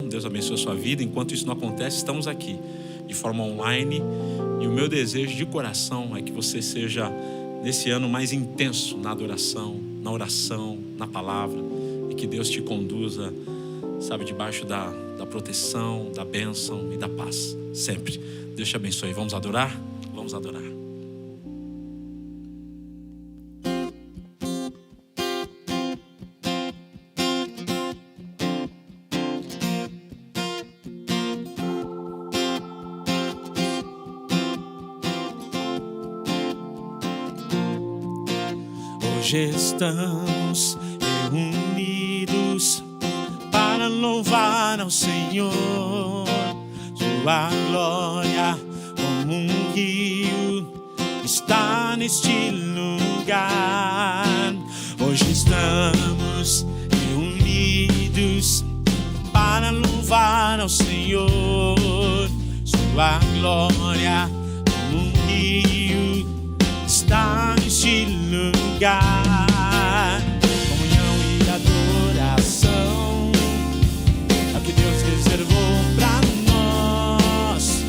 Deus abençoe a sua vida. Enquanto isso não acontece, estamos aqui de forma online. E o meu desejo de coração é que você seja, nesse ano, mais intenso na adoração, na oração, na palavra. E que Deus te conduza, sabe, debaixo da proteção, da bênção e da paz. Sempre. Deus te abençoe. Vamos adorar? Vamos adorar. Hoje estamos reunidos para louvar ao Senhor. Sua glória como um rio está neste lugar. Hoje estamos reunidos para louvar ao Senhor. Sua glória como um rio está neste lugar. Comunhão e adoração é o que Deus reservou para nós.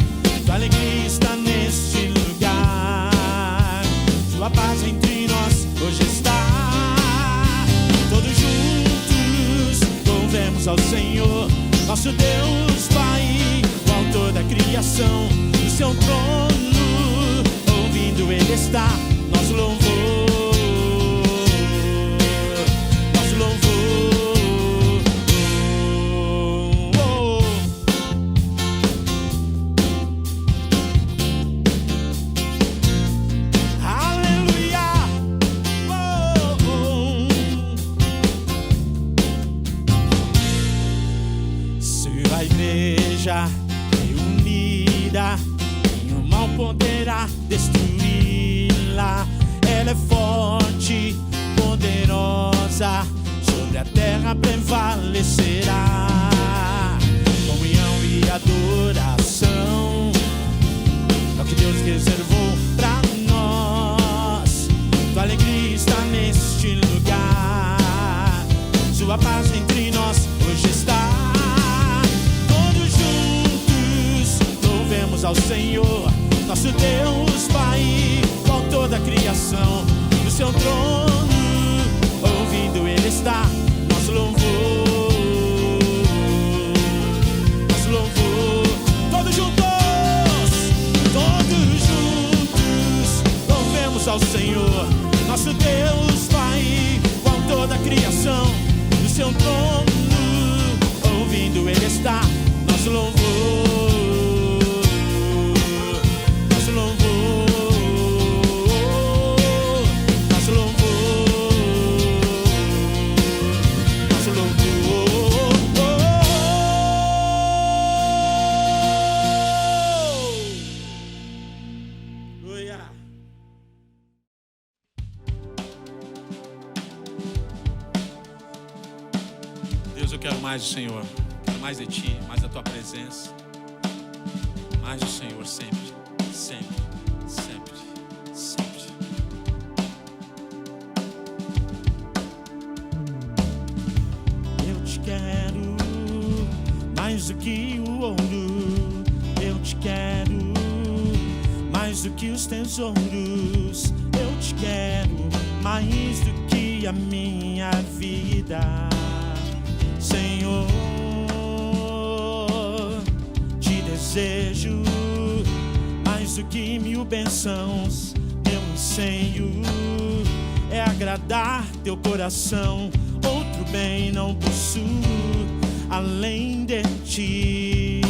Sua alegria está neste lugar. Sua paz entre nós hoje está. Todos juntos louvemos ao Senhor, nosso Deus Pai, o autor da criação. No seu trono, ouvindo Ele está. Nosso louvor, nosso louvor. Aleluia. Sua igreja reunida, nenhum mal poderá destruí-la. Ela é forte, poderosa, sobre a terra prevalecerá. Comunhão e adoração é o que Deus reservou para nós. Tua alegria está neste lugar. Sua paz entre nós hoje está. Todos juntos louvemos ao Senhor, nosso Deus Pai, o autor da criação. No seu trono, ouvindo Ele está. Nosso louvor, nosso louvor. Todos juntos louvemos ao Senhor, nosso Deus Pai, o autor da criação. No seu trono, ouvindo Ele está. Nosso louvor, nosso louvor. Deus, eu quero mais do Senhor, quero mais de Ti, mais da Tua presença, mais do Senhor sempre, sempre, sempre, sempre. Eu te quero mais do que o ouro, eu te quero mais do que os tesouros, eu te quero mais do que a minha vida. Senhor, te desejo mais do que 1000 bênçãos. Meu anseio é agradar teu coração. Outro bem não possuo além de ti.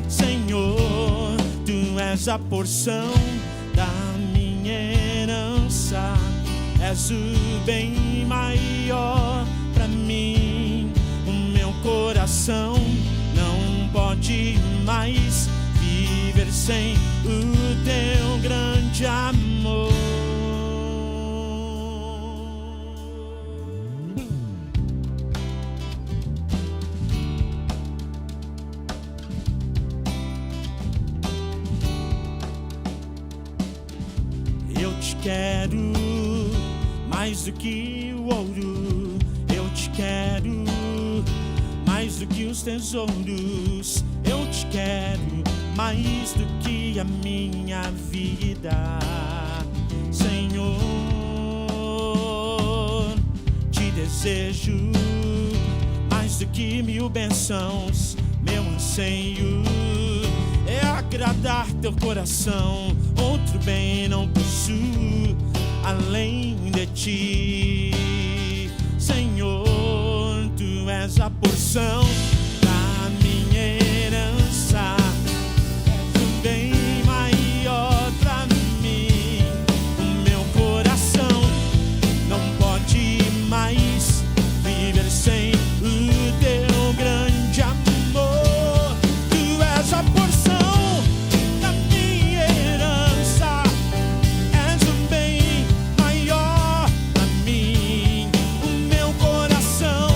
Senhor, tu és a porção da minha herança. És o bem maior pra mim. Coração não pode mais viver sem o teu grande amor. Eu te quero mais do que o ouro, eu te quero mais mais do que os tesouros. Eu te quero mais do que a minha vida, Senhor. Te desejo mais do que 1000 bênçãos. Meu anseio é agradar teu coração. Outro bem não possuo além de ti, Senhor. Tu és a porção da minha herança, és um bem maior pra mim. O meu coração não pode mais viver sem o teu grande amor. Tu és a porção da minha herança, és um bem maior pra mim. O meu coração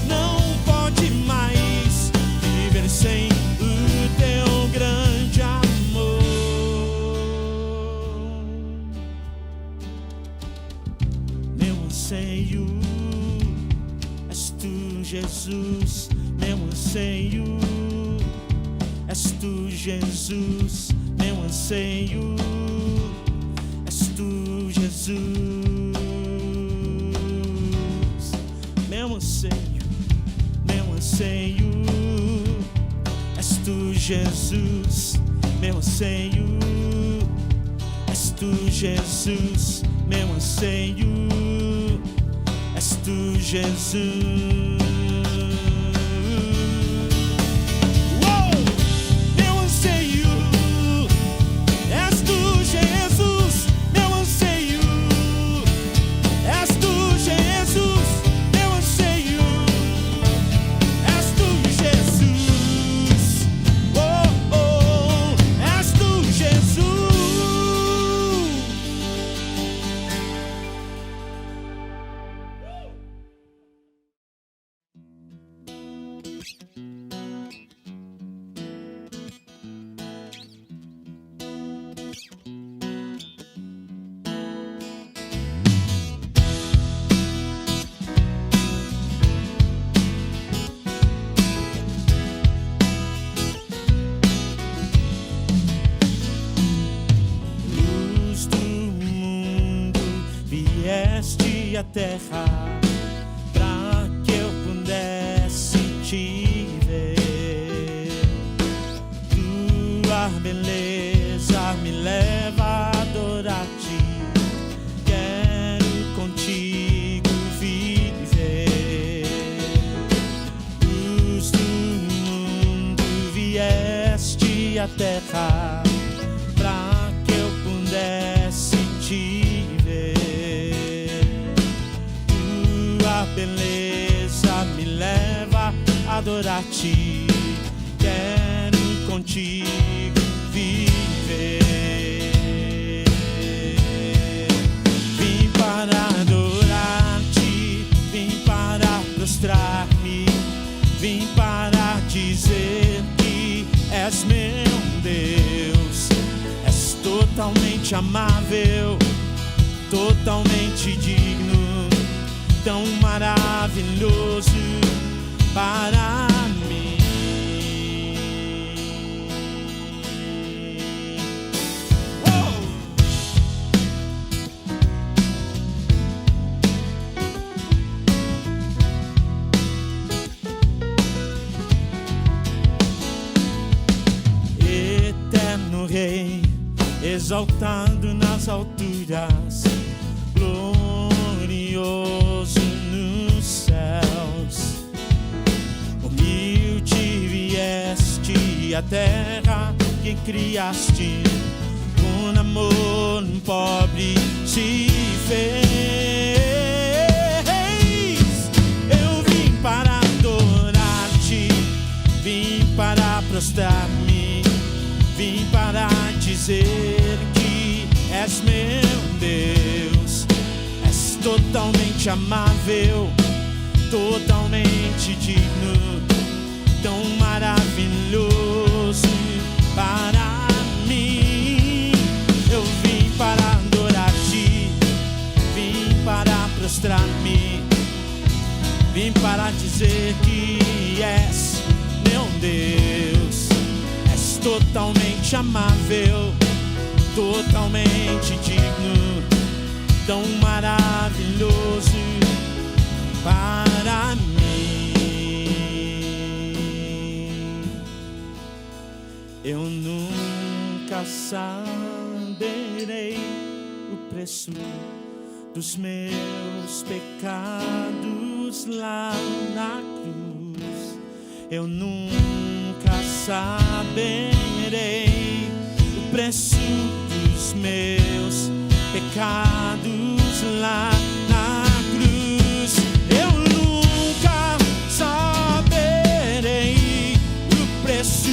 não pode mais viver sem o teu grande amor. Meu anseio és tu, Jesus. Meu anseio és tu, Jesus. Meu anseio és tu, Jesus. Meu anseio és tu, Jesus. Meu anseio és tu, Jesus. Meu anseio és tu, Jesus. Meu anseio és tu, Jesus. Meu anseio és tu, Jesus. Meu anseio és tu, Jesus. Oh, oh, és tu, Jesus. Luz do mundo, vieste à terra pra que eu pudesse te ver. Tua beleza me leva a adorar-te. Quero contigo viver. Luz do mundo, vieste à terra pra que eu pudesse te ver. Tua beleza me leva a adorar-te. Quero contigo viver. Vim para adorar-te, vim para prostrar-me, vim para dizer que és meu Deus. És totalmente amável, totalmente digno, tão maravilhoso para mim. Eterno Rei, exaltado nas alturas, glorioso nos céus. Humilde vieste à terra que criaste, com amor um pobre se fez. Eu vim para adorar-te, vim para prostrar-me, vim para dizer que és meu Deus. És totalmente amável, totalmente digno, tão maravilhoso para mim. Eu vim para adorar-te, vim para prostrar-me, vim para dizer que és totalmente amável, totalmente digno, tão maravilhoso para mim. Eu nunca saberei o preço dos meus pecados lá na cruz. Eu nunca saberei o preço dos meus pecados lá na cruz. Eu nunca saberei o preço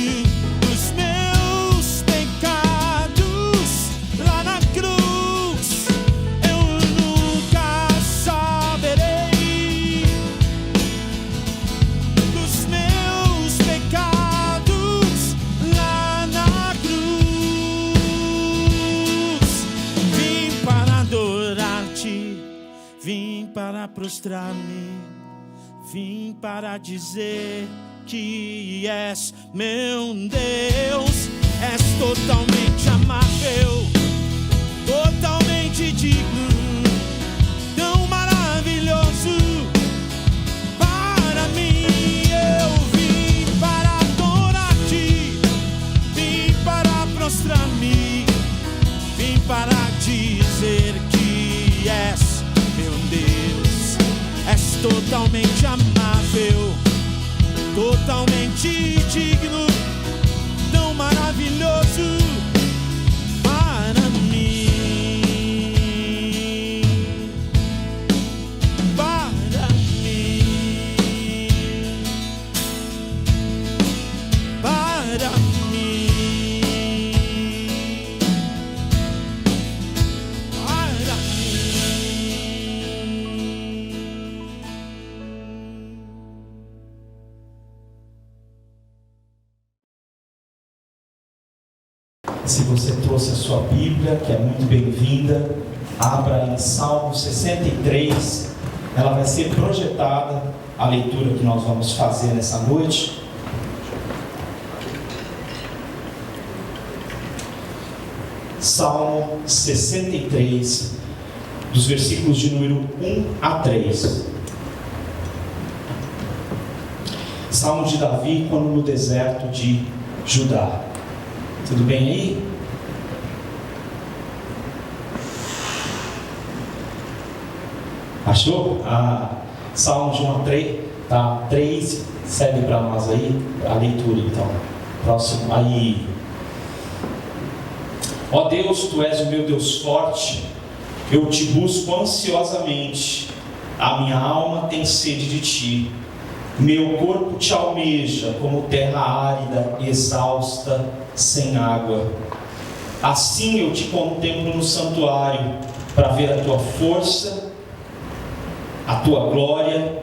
dos meus pecados lá na cruz. Eu nunca saberei dos meus pecados lá na cruz. Vim para adorar-te, vim para prostrar-me, vim para dizer que és meu Deus. És totalmente amável, totalmente digno, tão maravilhoso para mim. Eu vim para adorar-te, vim para prostrar-me, vim para dizer que és meu Deus. És totalmente amável, totalmente digno, tão maravilhoso para mim, para mim, para mim, para mim. Se você trouxe a sua Bíblia, que é muito bem-vinda, abra em Salmo 63. Ela vai ser projetada, a leitura que nós vamos fazer nessa noite. Salmo 63, dos versículos de número 1 a 3. Salmo de Davi, quando no deserto de Judá. Tudo bem aí? Achou? Salmo de 1 a 3, tá? 3, segue para nós aí, a leitura então. Próximo, aí. Ó Deus, Tu és o meu Deus forte, eu Te busco ansiosamente, a minha alma tem sede de Ti. Meu corpo Te almeja como terra árida, exausta, sem água. Assim eu Te contemplo no santuário, para ver a Tua força, a Tua glória,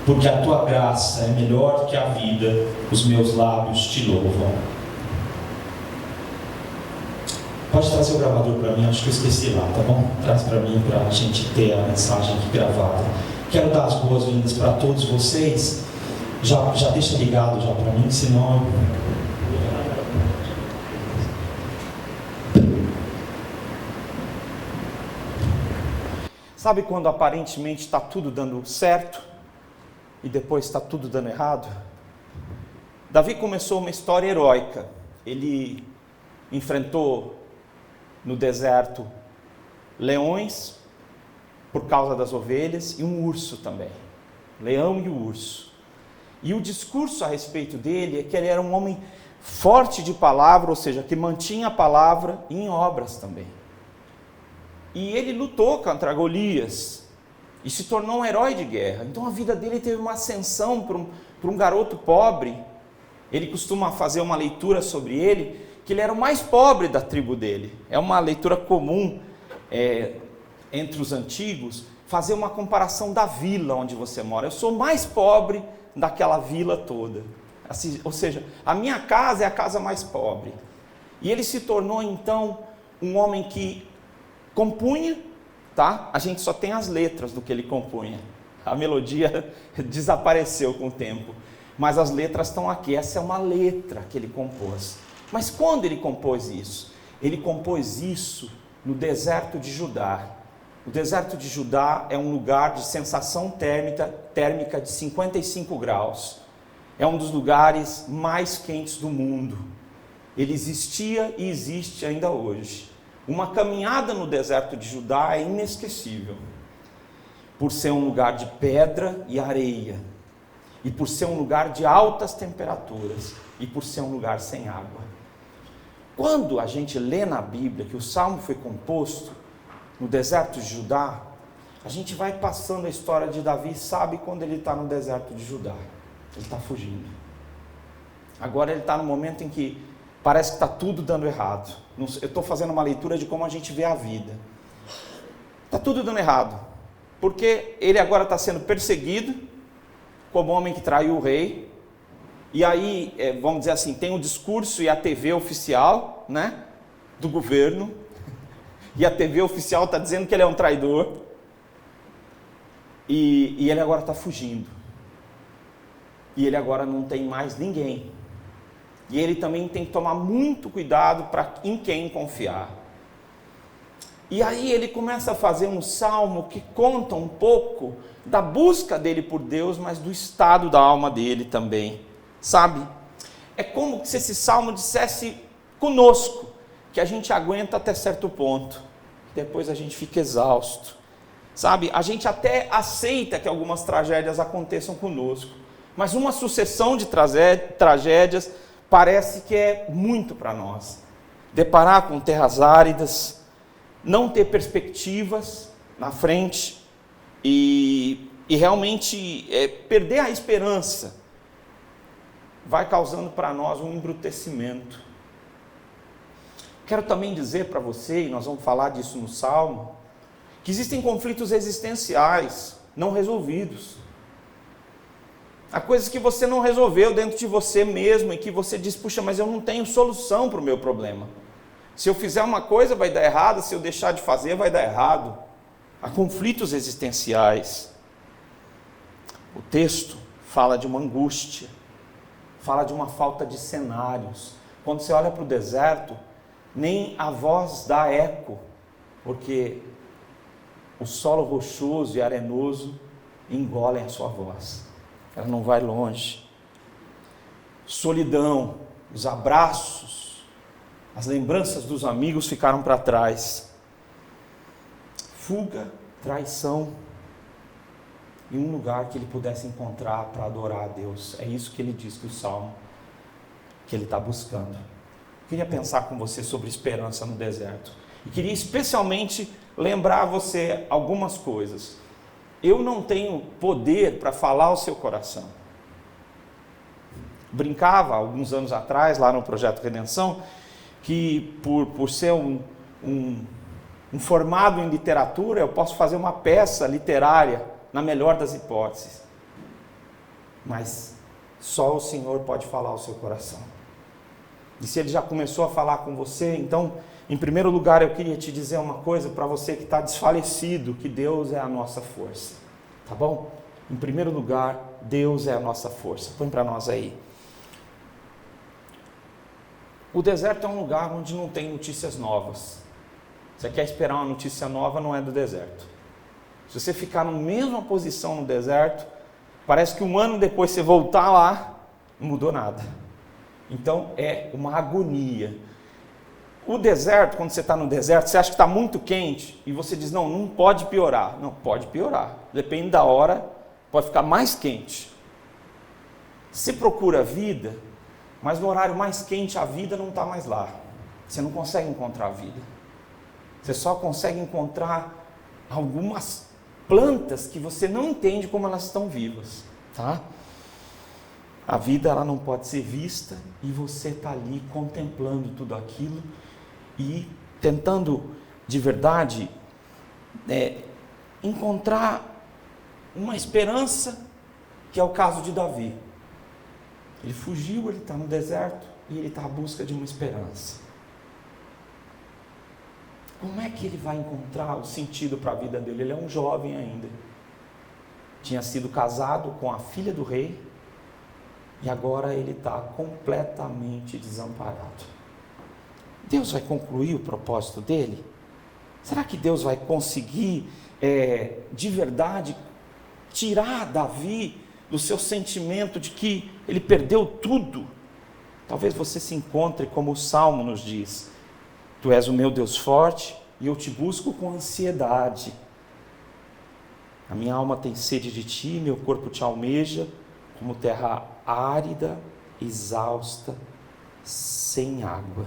porque a Tua graça é melhor que a vida, os meus lábios Te louvam. Pode trazer o gravador para mim, acho que eu esqueci lá, tá bom? Traz para mim, para a gente ter a mensagem aqui gravada. Quero dar as boas-vindas para todos vocês. Já deixa ligado já para mim, senão... Sabe quando aparentemente está tudo dando certo e depois está tudo dando errado? Davi começou uma história heróica. Ele enfrentou no deserto leões por causa das ovelhas e um urso também. Leão e o urso. E o discurso a respeito dele é que ele era um homem forte de palavra, ou seja, que mantinha a palavra em obras também. E ele lutou contra Golias e se tornou um herói de guerra. Então a vida dele teve uma ascensão para um garoto pobre. Ele costuma fazer uma leitura sobre ele, que ele era o mais pobre da tribo dele. É uma leitura comum entre os antigos, fazer uma comparação da vila onde você mora. Eu sou o mais pobre daquela vila toda. Assim, ou seja, a minha casa é a casa mais pobre. E ele se tornou então um homem que compunha, tá? A gente só tem as letras do que ele compunha. A melodia desapareceu com o tempo. mas as letras estão aqui. Essa é uma letra que ele compôs. Mas quando ele compôs isso? Ele compôs isso no deserto de Judá. O deserto de Judá é um lugar de sensação térmica de 55 graus. É um dos lugares mais quentes do mundo. Ele existia e existe ainda hoje. Uma caminhada no deserto de Judá é inesquecível, por ser um lugar de pedra e areia, e por ser um lugar de altas temperaturas, e por ser um lugar sem água. Quando a gente lê na Bíblia que o Salmo foi composto no deserto de Judá, a gente vai passando a história de Davi, sabe quando ele está no deserto de Judá. Ele está fugindo. Agora ele está no momento em que parece que está tudo dando errado. Eu estou fazendo uma leitura de como a gente vê a vida. Está tudo dando errado, porque ele agora está sendo perseguido como homem que traiu o rei. E aí, vamos dizer assim, tem o discurso e a TV oficial, né, do governo, e a TV oficial está dizendo que ele é um traidor, e ele agora está fugindo, e ele agora não tem mais ninguém, e ele também tem que tomar muito cuidado em quem confiar. E aí ele começa a fazer um salmo que conta um pouco da busca dele por Deus, mas do estado da alma dele também. Sabe? É como se esse salmo dissesse conosco que a gente aguenta até certo ponto, depois a gente fica exausto. Sabe? A gente até aceita que algumas tragédias aconteçam conosco, mas uma sucessão de tragédias parece que é muito para nós. Deparar com terras áridas, não ter perspectivas na frente e realmente perder a esperança, vai causando para nós um embrutecimento. Quero também dizer para você, e nós vamos falar disso no Salmo, que existem conflitos existenciais não resolvidos. Há coisas que você não resolveu dentro de você mesmo e que você diz, puxa, mas eu não tenho solução para o meu problema. Se eu fizer uma coisa vai dar errado, se eu deixar de fazer vai dar errado. Há conflitos existenciais. O texto fala de uma angústia, fala de uma falta de cenários. Quando você olha para o deserto, nem a voz dá eco, porque o solo rochoso e arenoso engolem a sua voz. Ela não vai longe. Solidão, os abraços, as lembranças dos amigos ficaram para trás. Fuga, traição, e um lugar que ele pudesse encontrar para adorar a Deus. É isso que ele diz que o Salmo, que ele está buscando. Queria pensar com você sobre esperança no deserto. E queria especialmente lembrar você algumas coisas. Eu não tenho poder para falar ao seu coração. Brincava alguns anos atrás, lá no Projeto Redenção, que por ser um formado em literatura, eu posso fazer uma peça literária, na melhor das hipóteses. Mas só o Senhor pode falar ao seu coração. E se Ele já começou a falar com você, então, em primeiro lugar, eu queria te dizer uma coisa para você que está desfalecido, que Deus é a nossa força. Tá bom? Em primeiro lugar, Deus é a nossa força. Põe para nós aí. O deserto é um lugar onde não tem notícias novas. Você quer esperar uma notícia nova, não é do deserto. Se você ficar na mesma posição no deserto, parece que um ano depois você voltar lá, não mudou nada. Então é uma agonia. O deserto, quando você está no deserto, você acha que está muito quente e você diz, não pode piorar. Não, pode piorar. Depende da hora, pode ficar mais quente. Você procura a vida, mas no horário mais quente a vida não está mais lá. Você não consegue encontrar a vida. Você só consegue encontrar algumas plantas que você não entende como elas estão vivas, tá? A vida, ela não pode ser vista e você está ali contemplando tudo aquilo e tentando de verdade encontrar uma esperança, que é o caso de Davi. Ele fugiu, ele está no deserto e ele está à busca de uma esperança. Como é que ele vai encontrar o sentido para a vida dele? Ele é um jovem ainda. Tinha sido casado com a filha do rei. e agora ele está completamente desamparado. Deus vai concluir o propósito dele? Será que Deus vai conseguir, de verdade, tirar Davi do seu sentimento de que ele perdeu tudo? Talvez você se encontre como o Salmo nos diz: Tu és o meu Deus forte e eu te busco com ansiedade. A minha alma tem sede de ti, meu corpo te almeja, como terra árida, exausta, sem água.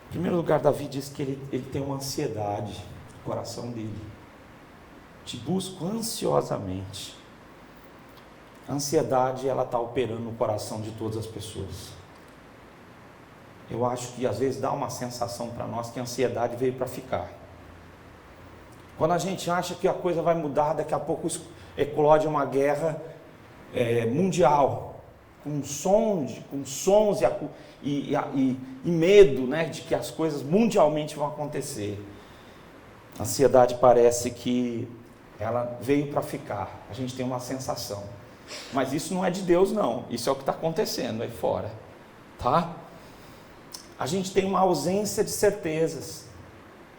Em primeiro lugar, Davi diz que ele tem uma ansiedade no coração dele. Te busco ansiosamente. A ansiedade, ela está operando no coração de todas as pessoas. Eu acho que às vezes dá uma sensação para nós que a ansiedade veio para ficar. Quando a gente acha que a coisa vai mudar, daqui a pouco eclode uma guerra mundial, com sons e medo, né, de que as coisas mundialmente vão acontecer. A ansiedade parece que ela veio para ficar. A gente tem uma sensação. Mas isso não é de Deus, não. Isso é o que está acontecendo aí fora. Tá? A gente tem uma ausência de certezas,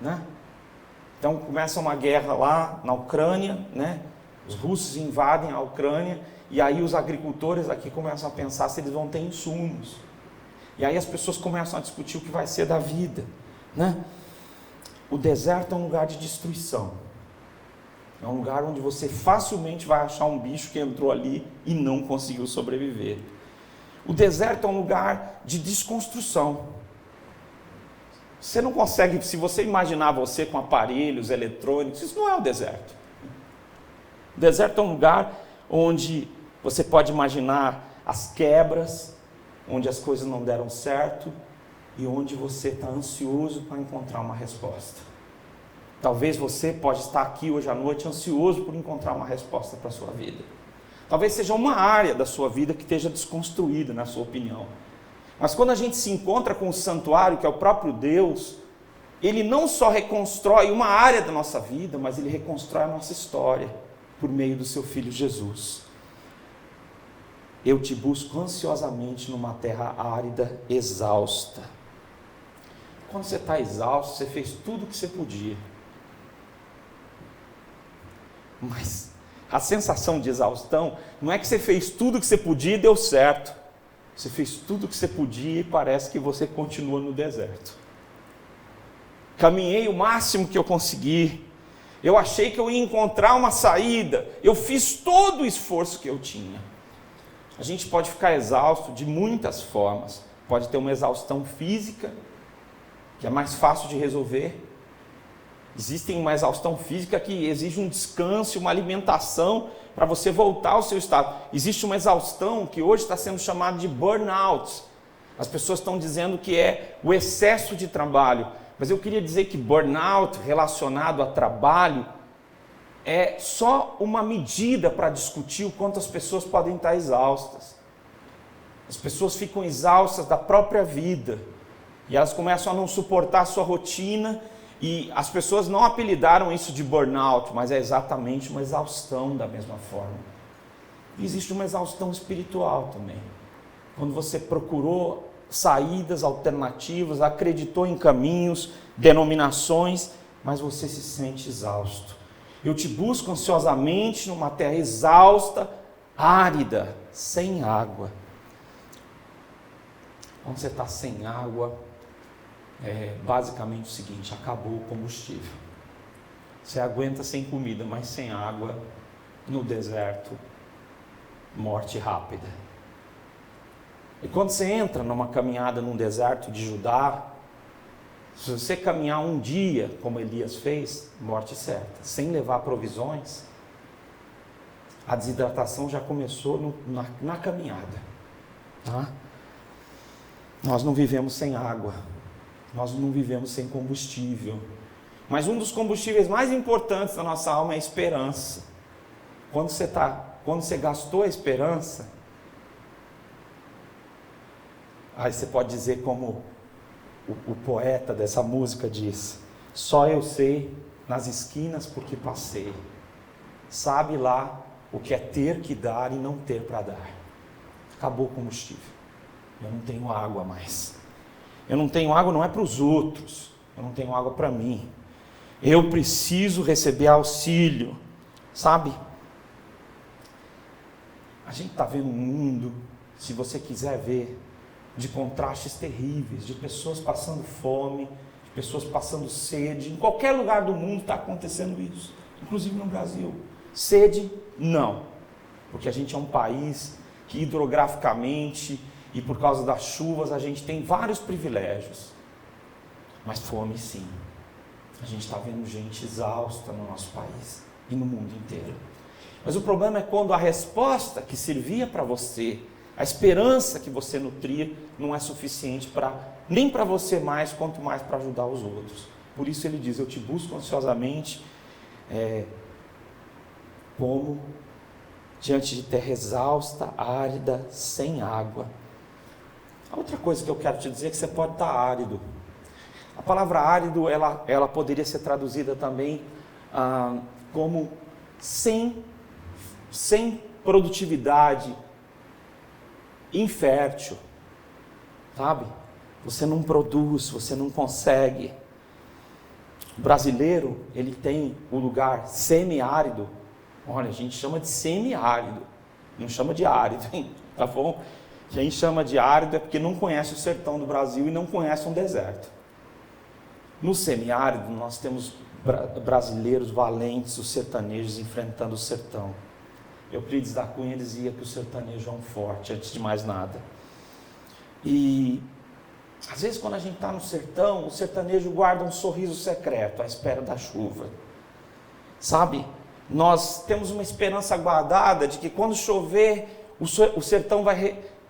né? Então começa uma guerra lá na Ucrânia, né? Os russos invadem a Ucrânia e aí os agricultores aqui começam a pensar se eles vão ter insumos. E aí as pessoas começam a discutir o que vai ser da vida, né? O deserto é um lugar de destruição. É um lugar onde você facilmente vai achar um bicho que entrou ali e não conseguiu sobreviver. O deserto é um lugar de desconstrução. Você não consegue, se você imaginar você com aparelhos eletrônicos, isso não é o deserto. O deserto é um lugar onde você pode imaginar as quebras, onde as coisas não deram certo e onde você está ansioso para encontrar uma resposta. Talvez você pode estar aqui hoje à noite ansioso por encontrar uma resposta para a sua vida. Talvez seja uma área da sua vida que esteja desconstruída, na sua opinião. Mas quando a gente se encontra com o santuário, que é o próprio Deus, Ele não só reconstrói uma área da nossa vida, mas Ele reconstrói a nossa história por meio do seu Filho Jesus. Eu te busco ansiosamente numa terra árida, exausta. Quando você está exausto, você fez tudo o que você podia. Mas a sensação de exaustão não é que você fez tudo o que você podia e deu certo. Você fez tudo o que você podia e parece que você continua no deserto. Caminhei o máximo que eu consegui. Eu achei que eu ia encontrar uma saída. Eu fiz todo o esforço que eu tinha. A gente pode ficar exausto de muitas formas. Pode ter uma exaustão física, que é mais fácil de resolver. Existe uma exaustão física que exige um descanso, uma alimentação para você voltar ao seu estado. Existe uma exaustão que hoje está sendo chamada de burnout. As pessoas estão dizendo que é o excesso de trabalho. Mas eu queria dizer que burnout relacionado a trabalho é só uma medida para discutir o quanto as pessoas podem estar exaustas. As pessoas ficam exaustas da própria vida. E elas começam a não suportar a sua rotina. E as pessoas não apelidaram isso de burnout, mas é exatamente uma exaustão da mesma forma. E existe uma exaustão espiritual também. Quando você procurou saídas alternativas, acreditou em caminhos, denominações, mas você se sente exausto. Eu te busco ansiosamente numa terra exausta, árida, sem água. Quando você está sem água, é basicamente o seguinte: acabou o combustível. Você aguenta sem comida, mas sem água, no deserto, morte rápida. E quando você entra numa caminhada num deserto de Judá, se você caminhar um dia, como Elias fez, morte certa, sem levar provisões, a desidratação já começou na caminhada. Tá? Nós não vivemos sem água. Nós não vivemos sem combustível. Mas um dos combustíveis mais importantes da nossa alma é a esperança. Quando você gastou a esperança, aí você pode dizer como o poeta dessa música diz: só eu sei nas esquinas porque passei. Sabe lá o que é ter que dar e não ter para dar. Acabou o combustível. Eu não tenho água mais. Eu não tenho água, não é para os outros. Eu não tenho água para mim. Eu preciso receber auxílio. Sabe? A gente está vendo um mundo, se você quiser ver, de contrastes terríveis, de pessoas passando fome, de pessoas passando sede. Em qualquer lugar do mundo está acontecendo isso, inclusive no Brasil. Sede, não, porque a gente é um país que hidrograficamente e por causa das chuvas a gente tem vários privilégios, mas fome sim. A gente está vendo gente exausta no nosso país e no mundo inteiro. Mas o problema é quando a resposta que servia para você, a esperança que você nutria, não é suficiente nem para você mais, quanto mais para ajudar os outros. Por isso ele diz, eu te busco ansiosamente, como diante de terra exausta, árida, sem água. A outra coisa que eu quero te dizer é que você pode estar árido. A palavra árido, ela poderia ser traduzida também como sem produtividade, infértil, sabe? Você não produz, você não consegue. O brasileiro, ele tem o lugar semiárido. Olha, a gente chama de semiárido, não chama de árido, hein? Tá bom? Quem chama de árido é porque não conhece o sertão do Brasil e não conhece um deserto. No semiárido, nós temos brasileiros valentes, os sertanejos enfrentando o sertão. Euclides da Cunha dizia que o sertanejo é um forte, antes de mais nada. E às vezes quando a gente está no sertão, o sertanejo guarda um sorriso secreto à espera da chuva. Sabe? Nós temos uma esperança guardada de que quando chover, o sertão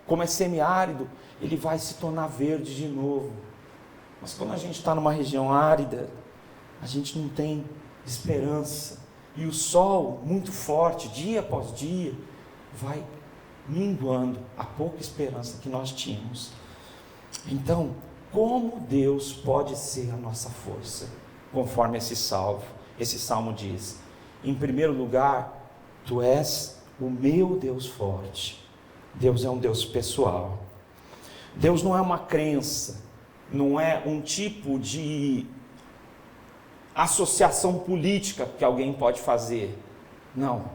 como é semiárido, ele vai se tornar verde de novo. Mas quando a gente está numa região árida, a gente não tem esperança. E o sol, muito forte, dia após dia, vai minguando a pouca esperança que nós tínhamos. Então, como Deus pode ser a nossa força? Conforme esse salmo diz. Em primeiro lugar, tu és o meu Deus forte. Deus é um Deus pessoal. Deus não é uma crença, não é um tipo de associação política que alguém pode fazer. Não.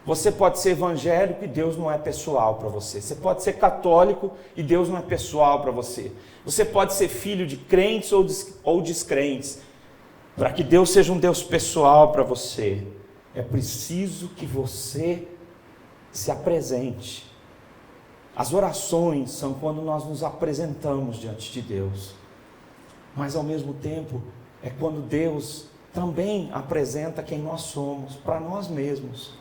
Você pode ser evangélico e Deus não é pessoal para você. Você pode ser católico e Deus não é pessoal para você. Você pode ser filho de crentes ou descrentes. Para que Deus seja um Deus pessoal para você, é preciso que você se apresente. As orações são quando nós nos apresentamos diante de Deus. Mas ao mesmo tempo, é quando Deus também apresenta quem nós somos para nós mesmos.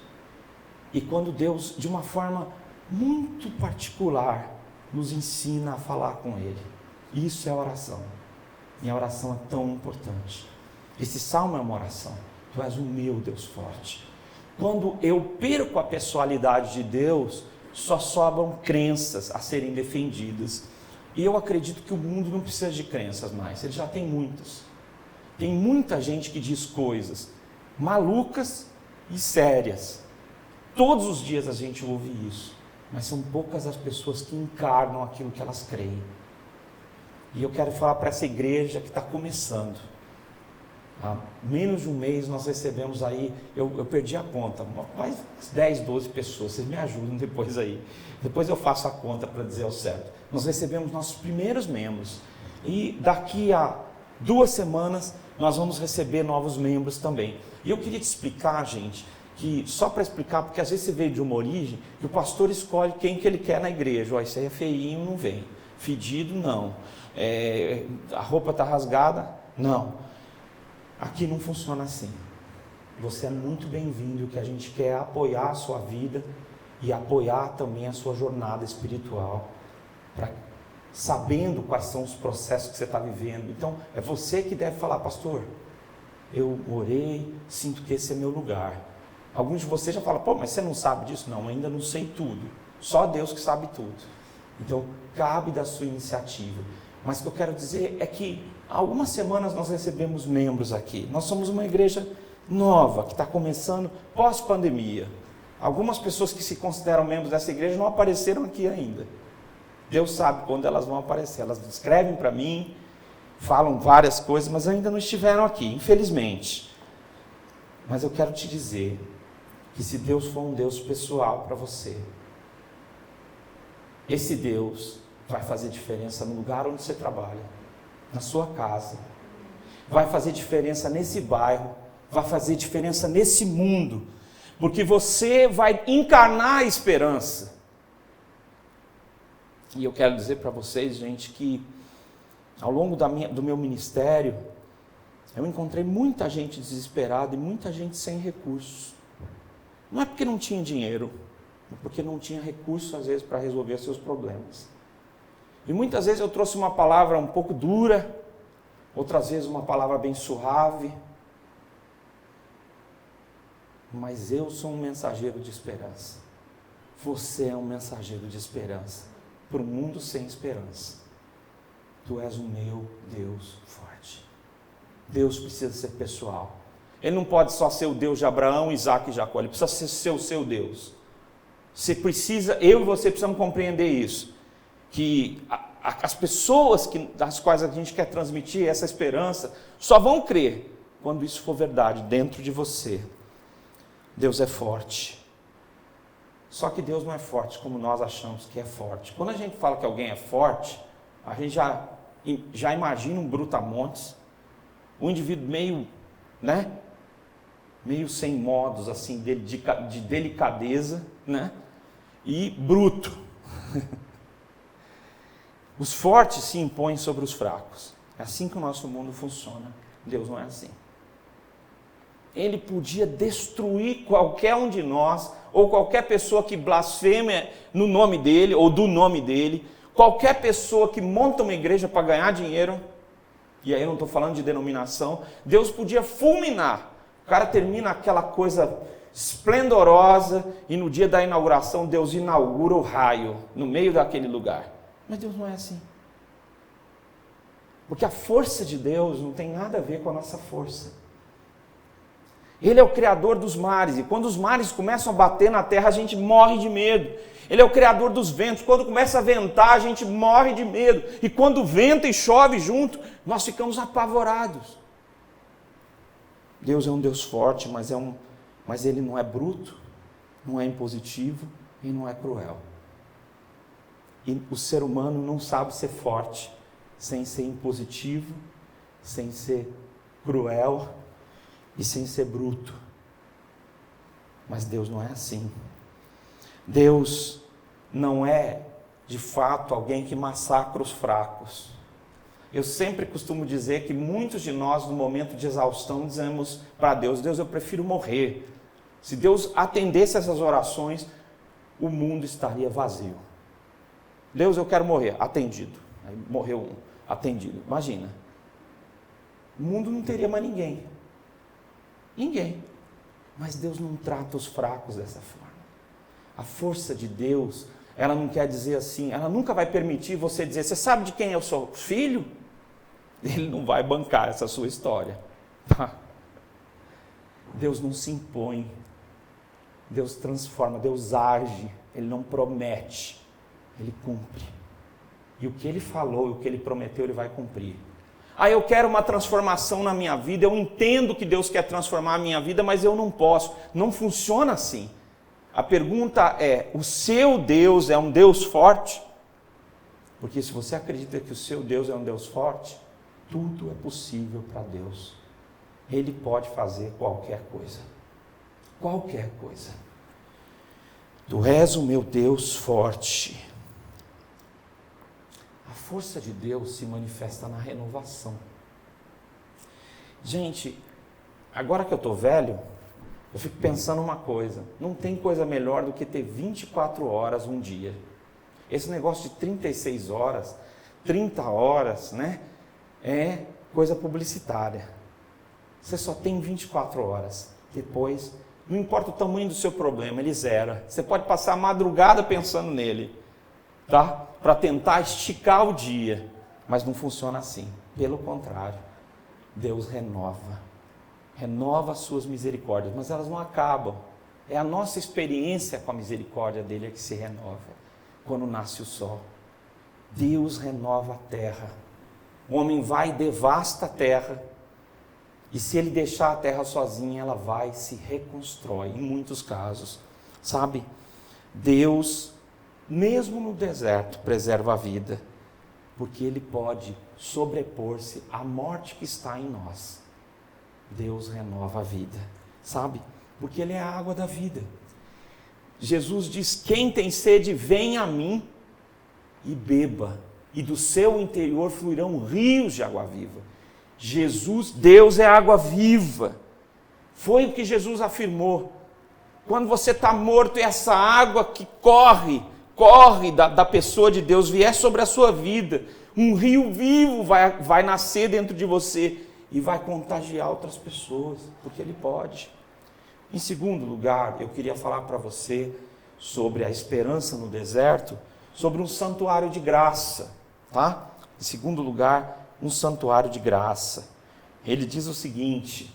E quando Deus, de uma forma muito particular, nos ensina a falar com Ele. Isso é oração. E a oração é tão importante. Esse salmo é uma oração. Tu és o meu Deus forte. Quando eu perco a pessoalidade de Deus, só sobram crenças a serem defendidas. E eu acredito que o mundo não precisa de crenças mais. Ele já tem muitas. Tem muita gente que diz coisas malucas e sérias. Todos os dias a gente ouve isso. Mas são poucas as pessoas que encarnam aquilo que elas creem. E eu quero falar para essa igreja que está começando. Há menos de um mês nós recebemos aí, eu perdi a conta, mais 10, 12 pessoas, vocês me ajudam depois aí. Depois eu faço a conta para dizer ao certo. Nós recebemos nossos primeiros membros. E daqui a 2 semanas nós vamos receber novos membros também. E eu queria te explicar, gente, que só para explicar, porque às vezes você veio de uma origem, que o pastor escolhe quem que ele quer na igreja. Ó, isso aí é feinho, não vem. Fedido, não. A roupa está rasgada, não. Aqui não funciona assim. Você é muito bem-vindo, que a gente quer apoiar a sua vida e apoiar também a sua jornada espiritual, sabendo quais são os processos que você está vivendo. Então, é você que deve falar, pastor, eu orei, sinto que esse é meu lugar. Alguns de vocês já falam, pô, mas você não sabe disso? Não, ainda não sei tudo. Só Deus que sabe tudo. Então, cabe da sua iniciativa. Mas o que eu quero dizer é que há algumas semanas nós recebemos membros aqui. Nós somos uma igreja nova, que está começando pós-pandemia. Algumas pessoas que se consideram membros dessa igreja não apareceram aqui ainda. Deus sabe quando elas vão aparecer. Elas escrevem para mim, falam várias coisas, mas ainda não estiveram aqui, infelizmente. Mas eu quero te dizer que se Deus for um Deus pessoal para você, esse Deus vai fazer diferença no lugar onde você trabalha, na sua casa, vai fazer diferença nesse bairro, vai fazer diferença nesse mundo, porque você vai encarnar a esperança. E eu quero dizer para vocês, gente, que ao longo do meu ministério, eu encontrei muita gente desesperada e muita gente sem recursos. Não é porque não tinha dinheiro, é porque não tinha recursos, às vezes, para resolver seus problemas. E muitas vezes eu trouxe uma palavra um pouco dura, outras vezes uma palavra bem suave. Mas eu sou um mensageiro de esperança. Você é um mensageiro de esperança para um mundo sem esperança. Tu és o meu Deus forte. Deus precisa ser pessoal. Ele não pode só ser o Deus de Abraão, Isaac e Jacó. Ele precisa ser o seu Deus. Você precisa, eu e você precisamos compreender isso. Que as pessoas das quais a gente quer transmitir essa esperança só vão crer quando isso for verdade dentro de você. Deus é forte. Só que Deus não é forte como nós achamos que é forte. Quando a gente fala que alguém é forte, a gente já imagina um brutamontes, um indivíduo meio, meio sem modos, assim, de delicadeza, e bruto. Os fortes se impõem sobre os fracos. É assim que o nosso mundo funciona. Deus não é assim. Ele podia destruir qualquer um de nós, ou qualquer pessoa que blasfeme no nome dele, ou do nome dele, qualquer pessoa que monta uma igreja para ganhar dinheiro, e aí eu não estou falando de denominação, Deus podia fulminar. O cara termina aquela coisa esplendorosa, e no dia da inauguração Deus inaugura o raio, no meio daquele lugar. Mas Deus não é assim. Porque a força de Deus não tem nada a ver com a nossa força. Ele é o criador dos mares, e quando os mares começam a bater na terra, a gente morre de medo. Ele é o criador dos ventos, quando começa a ventar, a gente morre de medo. E quando venta e chove junto, nós ficamos apavorados. Deus é um Deus forte, mas Ele não é bruto, não é impositivo e não é cruel. E o ser humano não sabe ser forte sem ser impositivo, sem ser cruel e sem ser bruto. Mas Deus não é assim. Deus não é, de fato, alguém que massacra os fracos. Eu sempre costumo dizer que muitos de nós, no momento de exaustão, dizemos para Deus: Deus, eu prefiro morrer. Se Deus atendesse essas orações, o mundo estaria vazio. Deus, eu quero morrer. Atendido. Aí morreu um. Atendido. Imagina. O mundo não teria mais ninguém. Ninguém. Mas Deus não trata os fracos dessa forma. A força de Deus, ela não quer dizer assim, ela nunca vai permitir você dizer: você sabe de quem eu sou filho? Ele não vai bancar essa sua história. Tá? Deus não se impõe. Deus transforma, Deus age. Ele não promete, Ele cumpre. E o que Ele falou, o que Ele prometeu, Ele vai cumprir. Eu quero uma transformação na minha vida, eu entendo que Deus quer transformar a minha vida, mas eu não posso. Não funciona assim. A pergunta é: o seu Deus é um Deus forte? Porque se você acredita que o seu Deus é um Deus forte, tudo é possível para Deus. Ele pode fazer qualquer coisa. Qualquer coisa. Tu és o meu Deus forte. A força de Deus se manifesta na renovação. Gente, agora que eu estou velho, eu fico pensando uma coisa: não tem coisa melhor do que ter 24 horas um dia. Esse negócio de 36 horas, 30 horas, é coisa publicitária. Você só tem 24 horas. Depois, não importa o tamanho do seu problema, ele zera. Você pode passar a madrugada pensando nele, tá? Para tentar esticar o dia. Mas não funciona assim. Pelo contrário, Deus renova as suas misericórdias, mas elas não acabam. É a nossa experiência com a misericórdia dele que se renova quando nasce o sol. Deus renova a terra. O homem vai e devasta a terra, e se ele deixar a terra sozinha, ela vai se reconstrói, em muitos casos. Sabe, Deus, mesmo no deserto, preserva a vida, porque Ele pode sobrepor-se à morte que está em nós. Deus renova a vida, sabe, porque Ele é a água da vida. Jesus diz: quem tem sede, venha a mim e beba, e do seu interior fluirão rios de água viva. Jesus, Deus é água viva. Foi o que Jesus afirmou. Quando você está morto, e essa água que corre da pessoa de Deus vier sobre a sua vida, um rio vivo vai nascer dentro de você e vai contagiar outras pessoas, porque Ele pode. Em segundo lugar, eu queria falar para você sobre a esperança no deserto, sobre um santuário de graça, tá? Em segundo lugar, um santuário de graça. Ele diz o seguinte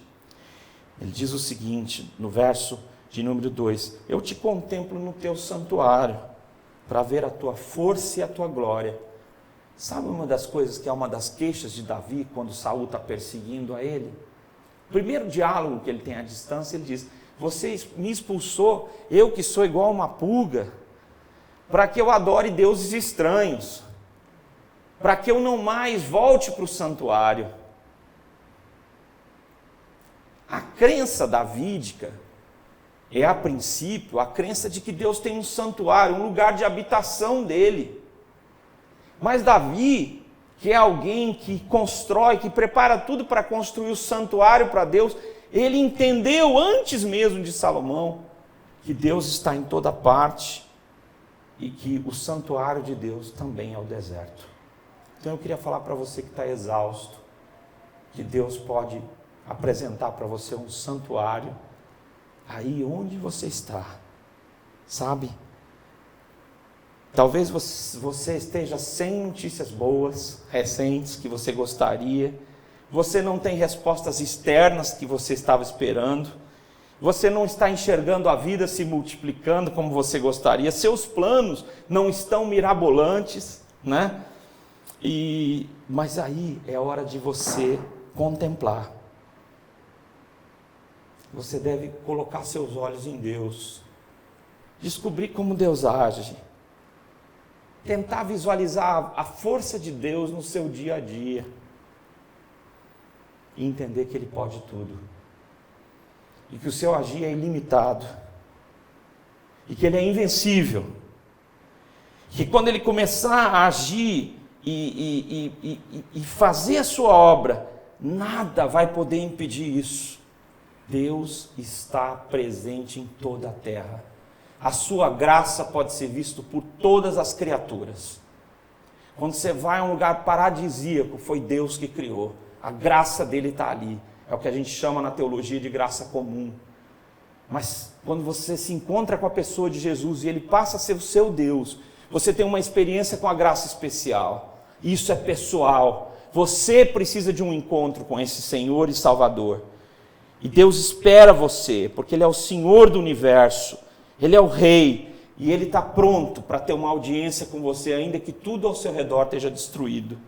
no verso de número 2: eu te contemplo no teu santuário, para ver a tua força e a tua glória. Sabe uma das coisas que é uma das queixas de Davi, quando Saul está perseguindo a ele? O primeiro diálogo que ele tem à distância, ele diz: você me expulsou, eu que sou igual a uma pulga, para que eu adore deuses estranhos, para que eu não mais volte para o santuário. A crença davídica é, a princípio, a crença de que Deus tem um santuário, um lugar de habitação dele. Mas Davi, que é alguém que constrói, que prepara tudo para construir o santuário para Deus, ele entendeu antes mesmo de Salomão que Deus está em toda parte e que o santuário de Deus também é o deserto. Então eu queria falar para você que está exausto, que Deus pode apresentar para você um santuário aí onde você está, sabe? Talvez você esteja sem notícias boas, recentes, que você gostaria, você não tem respostas externas que você estava esperando, você não está enxergando a vida se multiplicando como você gostaria, seus planos não estão mirabolantes, né? Mas aí é hora de você contemplar. Você deve colocar seus olhos em Deus, descobrir como Deus age, tentar visualizar a força de Deus no seu dia a dia e entender que Ele pode tudo, e que o seu agir é ilimitado, e que Ele é invencível, que quando Ele começar a agir e fazer a sua obra, nada vai poder impedir isso. Deus está presente em toda a terra. A sua graça pode ser vista por todas as criaturas. Quando você vai a um lugar paradisíaco, foi Deus que criou. A graça dele está ali. É o que a gente chama na teologia de graça comum. Mas quando você se encontra com a pessoa de Jesus e Ele passa a ser o seu Deus, você tem uma experiência com a graça especial. Isso é pessoal. Você precisa de um encontro com esse Senhor e Salvador. E Deus espera você, porque Ele é o Senhor do universo, Ele é o Rei, e Ele está pronto para ter uma audiência com você, ainda que tudo ao seu redor esteja destruído.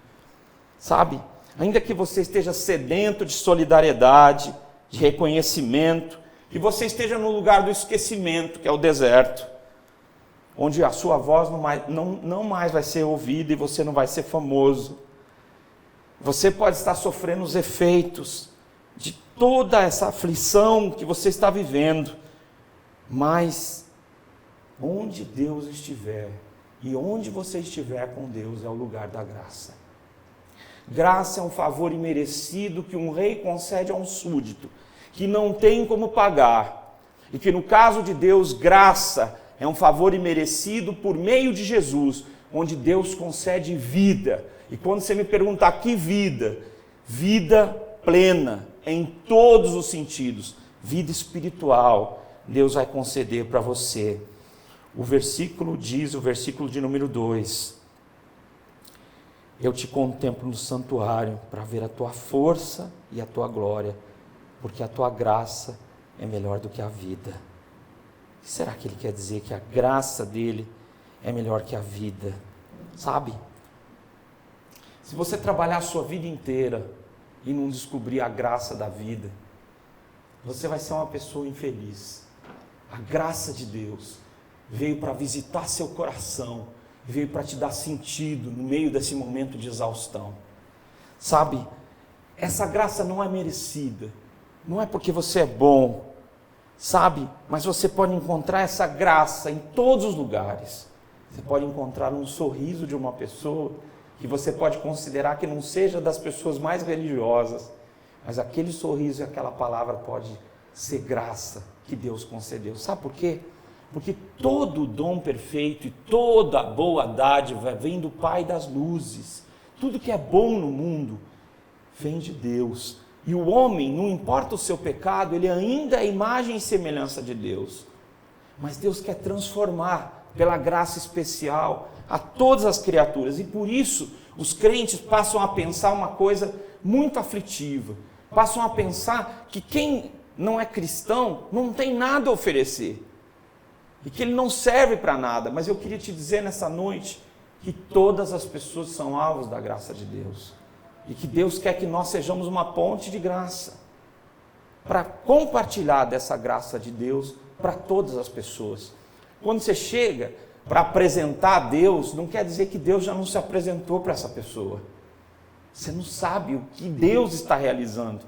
Sabe? Ainda que você esteja sedento de solidariedade, de reconhecimento, que você esteja no lugar do esquecimento, que é o deserto, onde a sua voz não mais vai ser ouvida e você não vai ser famoso. Você pode estar sofrendo os efeitos de toda essa aflição que você está vivendo, mas onde Deus estiver e onde você estiver com Deus é o lugar da graça. Graça é um favor imerecido que um rei concede a um súdito, que não tem como pagar, e que no caso de Deus, graça é um favor imerecido por meio de Jesus, onde Deus concede vida. E quando você me perguntar que vida, vida plena, em todos os sentidos, vida espiritual, Deus vai conceder para você. O versículo diz, o versículo de número 2, eu te contemplo no santuário para ver a tua força e a tua glória, porque a tua graça é melhor do que a vida. Será que ele quer dizer que a graça dele é melhor que a vida? Sabe? Se você trabalhar a sua vida inteira e não descobrir a graça da vida, você vai ser uma pessoa infeliz. A graça de Deus veio para visitar seu coração, veio para te dar sentido no meio desse momento de exaustão. Sabe? Essa graça não é merecida, não é porque você é bom, sabe? Mas você pode encontrar essa graça em todos os lugares. Você pode encontrar um sorriso de uma pessoa que você pode considerar que não seja das pessoas mais religiosas, mas aquele sorriso e aquela palavra pode ser graça que Deus concedeu. Sabe por quê? Porque todo dom perfeito e toda boa dádiva vem do Pai das luzes. Tudo que é bom no mundo vem de Deus. E o homem, não importa o seu pecado, ele ainda é imagem e semelhança de Deus. Mas Deus quer transformar, pela graça especial, a todas as criaturas. E por isso, os crentes passam a pensar uma coisa muito aflitiva. Passam a pensar que quem não é cristão não tem nada a oferecer. E que ele não serve para nada. Mas eu queria te dizer nessa noite que todas as pessoas são alvos da graça de Deus. E que Deus quer que nós sejamos uma ponte de graça para compartilhar dessa graça de Deus para todas as pessoas. Quando você chega para apresentar a Deus, não quer dizer que Deus já não se apresentou para essa pessoa. Você não sabe o que Deus está realizando.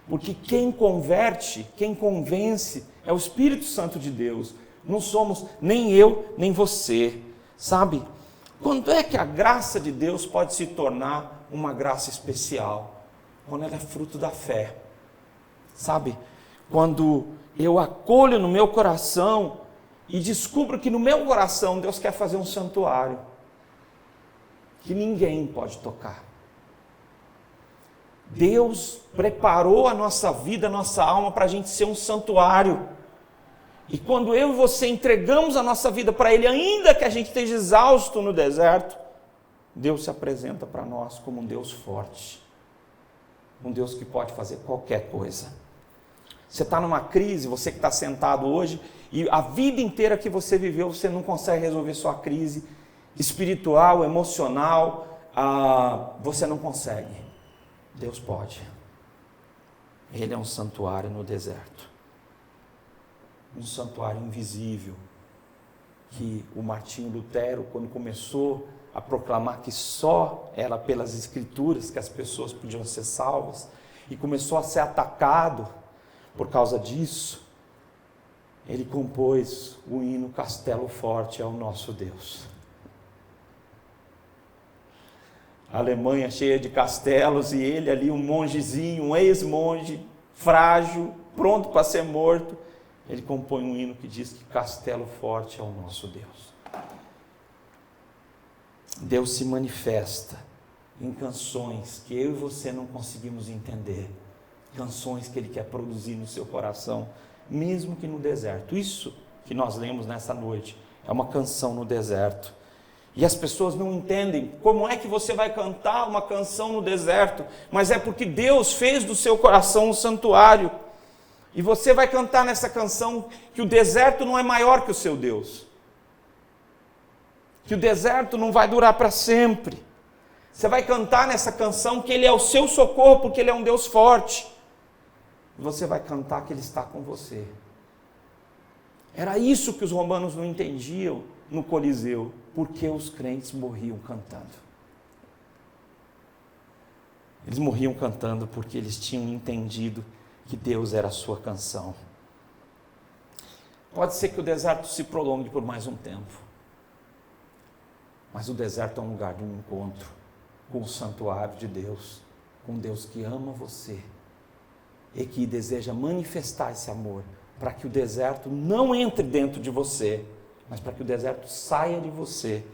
Porque quem converte, quem convence é o Espírito Santo de Deus. Não somos nem eu, nem você. Sabe? Quando é que a graça de Deus pode se tornar uma graça especial? Quando ela é fruto da fé. Sabe? Quando eu acolho no meu coração e descubro que no meu coração Deus quer fazer um santuário que ninguém pode tocar. Deus preparou a nossa vida, a nossa alma para a gente ser um santuário. E quando eu e você entregamos a nossa vida para Ele, ainda que a gente esteja exausto no deserto, Deus se apresenta para nós como um Deus forte, um Deus que pode fazer qualquer coisa. Você está numa crise, você que está sentado hoje, e a vida inteira que você viveu, você não consegue resolver sua crise espiritual, emocional, você não consegue. Deus pode. Ele é um santuário no deserto. Um santuário invisível, que o Martinho Lutero, quando começou a proclamar que só era pelas Escrituras que as pessoas podiam ser salvas, e começou a ser atacado por causa disso, ele compôs o hino Castelo Forte é o Nosso Deus. A Alemanha cheia de castelos, e ele ali um mongezinho, um ex-monge, frágil, pronto para ser morto, ele compõe um hino que diz que Castelo Forte é o nosso Deus. Deus se manifesta em canções que eu e você não conseguimos entender. Canções que Ele quer produzir no seu coração, mesmo que no deserto. Isso que nós lemos nessa noite é uma canção no deserto. E as pessoas não entendem como é que você vai cantar uma canção no deserto, mas é porque Deus fez do seu coração um santuário. E você vai cantar nessa canção que o deserto não é maior que o seu Deus. Que o deserto não vai durar para sempre. Você vai cantar nessa canção que Ele é o seu socorro, porque Ele é um Deus forte. E você vai cantar que Ele está com você. Era isso que os romanos não entendiam no Coliseu, porque os crentes morriam cantando. Eles morriam cantando porque eles tinham entendido que Deus era a sua canção. Pode ser que o deserto se prolongue por mais um tempo, mas o deserto é um lugar de um encontro com o santuário de Deus, com Deus que ama você e que deseja manifestar esse amor, para que o deserto não entre dentro de você, mas para que o deserto saia de você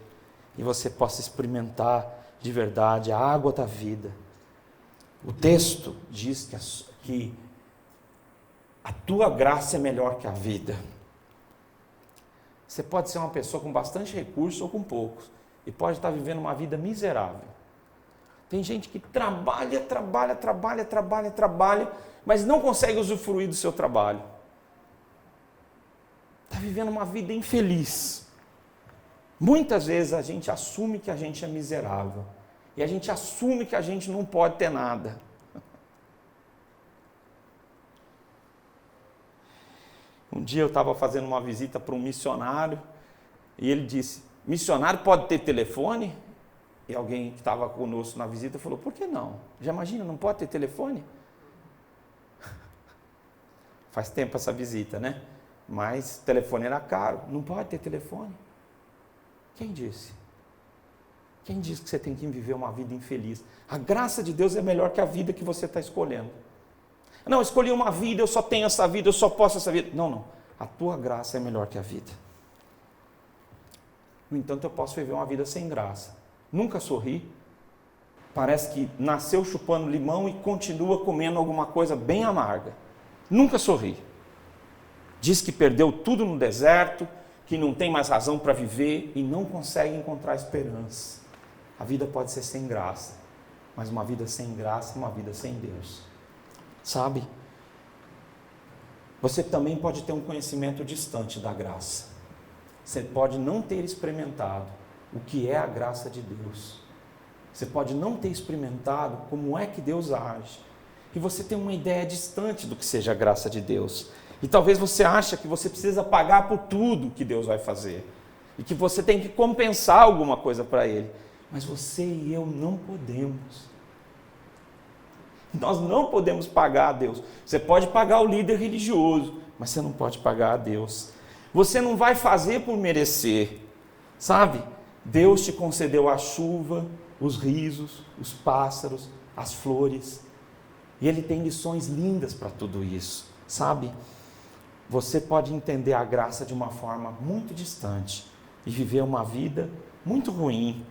e você possa experimentar de verdade a água da vida. O texto diz que a tua graça é melhor que a vida. Você pode ser uma pessoa com bastante recursos ou com poucos, e pode estar vivendo uma vida miserável. Tem gente que trabalha, mas não consegue usufruir do seu trabalho. Está está vivendo uma vida infeliz. Muitas vezes a gente assume que a gente é miserável. E a gente assume que a gente não pode ter nada. Um dia eu estava fazendo uma visita para um missionário e ele disse: missionário pode ter telefone? E alguém que estava conosco na visita falou: por que não? Já imagina, não pode ter telefone? Faz tempo essa visita, né? Mas telefone era caro, não pode ter telefone. Quem disse? Quem disse que você tem que viver uma vida infeliz? A graça de Deus é melhor que a vida que você está escolhendo. Não, eu escolhi uma vida, eu só tenho essa vida, eu só posso essa vida. Não, não. A tua graça é melhor que a vida. No entanto, eu posso viver uma vida sem graça. Nunca sorri. Parece que nasceu chupando limão e continua comendo alguma coisa bem amarga. Nunca sorri. Diz que perdeu tudo no deserto, que não tem mais razão para viver e não consegue encontrar esperança. A vida pode ser sem graça, mas uma vida sem graça é uma vida sem Deus. Sabe? Você também pode ter um conhecimento distante da graça. Você pode não ter experimentado o que é a graça de Deus. Você pode não ter experimentado como é que Deus age. E você tem uma ideia distante do que seja a graça de Deus. E talvez você ache que você precisa pagar por tudo que Deus vai fazer. E que você tem que compensar alguma coisa para Ele. Mas você e eu não podemos. Nós não podemos pagar a Deus. Você pode pagar o líder religioso, mas você não pode pagar a Deus. Você não vai fazer por merecer, sabe? Deus te concedeu a chuva, os risos, os pássaros, as flores. E Ele tem lições lindas para tudo isso, sabe? Você pode entender a graça de uma forma muito distante e viver uma vida muito ruim.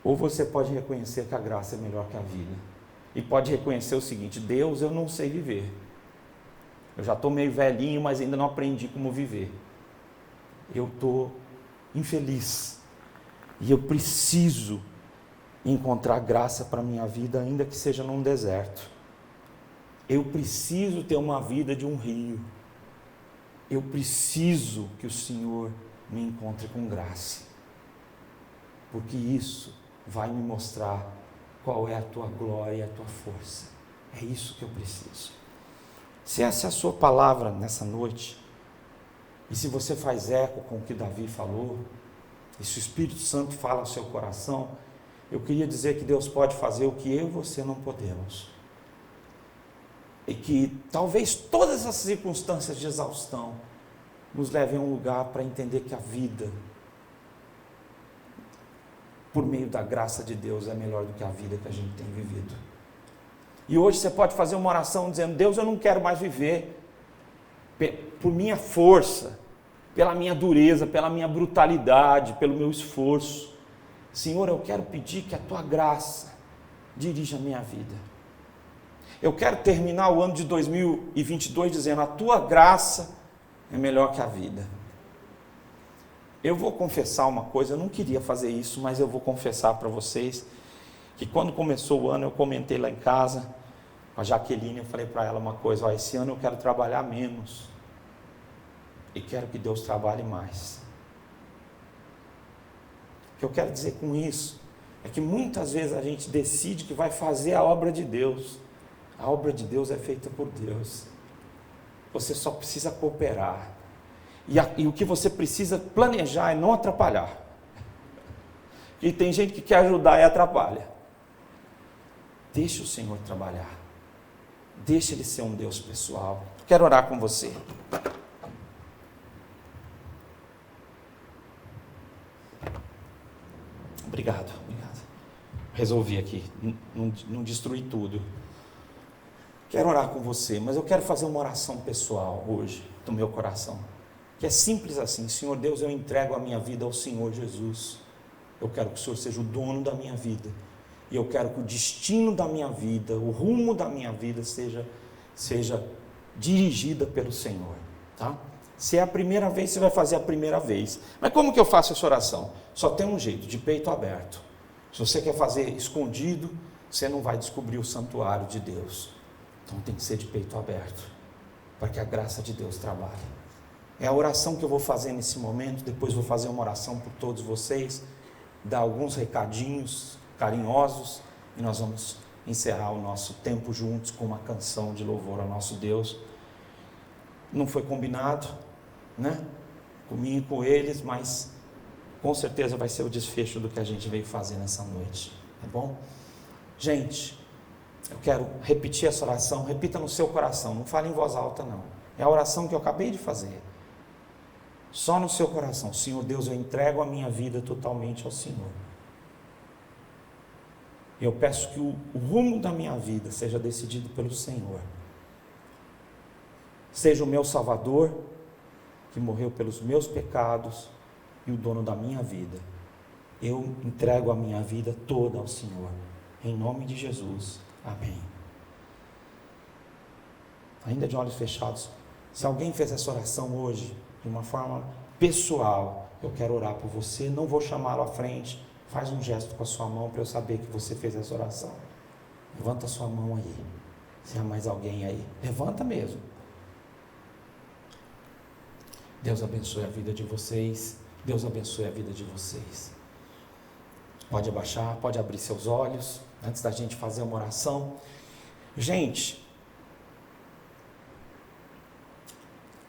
Ou você pode reconhecer que a graça é melhor que a vida. E pode reconhecer o seguinte: Deus, eu não sei viver. Eu já estou meio velhinho, mas ainda não aprendi como viver. Eu estou infeliz. E eu preciso encontrar graça para a minha vida, ainda que seja num deserto. Eu preciso ter uma vida de um rio. Eu preciso que o Senhor me encontre com graça. Porque isso vai me mostrar qual é a tua glória e a tua força. É isso que eu preciso. Se essa é a sua palavra nessa noite, e se você faz eco com o que Davi falou, e se o Espírito Santo fala ao seu coração, eu queria dizer que Deus pode fazer o que eu e você não podemos. E que talvez todas as circunstâncias de exaustão nos levem a um lugar para entender que a vida, por meio da graça de Deus, é melhor do que a vida que a gente tem vivido. E hoje você pode fazer uma oração dizendo: Deus, eu não quero mais viver por minha força, pela minha dureza, pela minha brutalidade, pelo meu esforço. Senhor, eu quero pedir que a tua graça dirija a minha vida. Eu quero terminar o ano de 2022 dizendo: a tua graça é melhor que a vida. Eu vou confessar uma coisa, eu não queria fazer isso, mas eu vou confessar para vocês que quando começou o ano, eu comentei lá em casa com a Jaqueline, eu falei para ela uma coisa: ó, esse ano eu quero trabalhar menos e quero que Deus trabalhe mais. O que eu quero dizer com isso é que muitas vezes a gente decide que vai fazer a obra de Deus. A obra de Deus é feita por Deus. Você só precisa cooperar. E o que você precisa planejar é não atrapalhar. E tem gente que quer ajudar e atrapalha. Deixa o Senhor trabalhar. Deixa Ele ser um Deus pessoal. Quero orar com você. Obrigado. Resolvi aqui, não destruir tudo. Quero orar com você, mas eu quero fazer uma oração pessoal hoje, do meu coração. Que é simples assim: Senhor Deus, eu entrego a minha vida ao Senhor Jesus. Eu quero que o Senhor seja o dono da minha vida. E eu quero que o destino da minha vida, o rumo da minha vida seja dirigida pelo Senhor. Tá? Se é a primeira vez, você vai fazer a primeira vez. Mas como que eu faço essa oração? Só tem um jeito: de peito aberto. Se você quer fazer escondido, você não vai descobrir o santuário de Deus. Então tem que ser de peito aberto, para que a graça de Deus trabalhe. É a oração que eu vou fazer nesse momento. Depois vou fazer uma oração por todos vocês, dar alguns recadinhos carinhosos e nós vamos encerrar o nosso tempo juntos com uma canção de louvor ao nosso Deus. Não foi combinado, né? Comigo e com eles, mas com certeza vai ser o desfecho do que a gente veio fazer nessa noite, tá bom? Gente, eu quero repetir essa oração, repita no seu coração, não fale em voz alta não. É a oração que eu acabei de fazer. Só no seu coração. Senhor Deus, eu entrego a minha vida totalmente ao Senhor. Eu peço que o rumo da minha vida seja decidido pelo Senhor. Seja o meu Salvador, que morreu pelos meus pecados, e o dono da minha vida. Eu entrego a minha vida toda ao Senhor. Em nome de Jesus. Amém. Ainda de olhos fechados, se alguém fez essa oração hoje, de uma forma pessoal, eu quero orar por você, não vou chamá-lo à frente, faz um gesto com a sua mão para eu saber que você fez essa oração. Levanta a sua mão aí, se há mais alguém aí, levanta mesmo. Deus abençoe a vida de vocês, Deus abençoe a vida de vocês. Pode abaixar, pode abrir seus olhos, antes da gente fazer uma oração. Gente,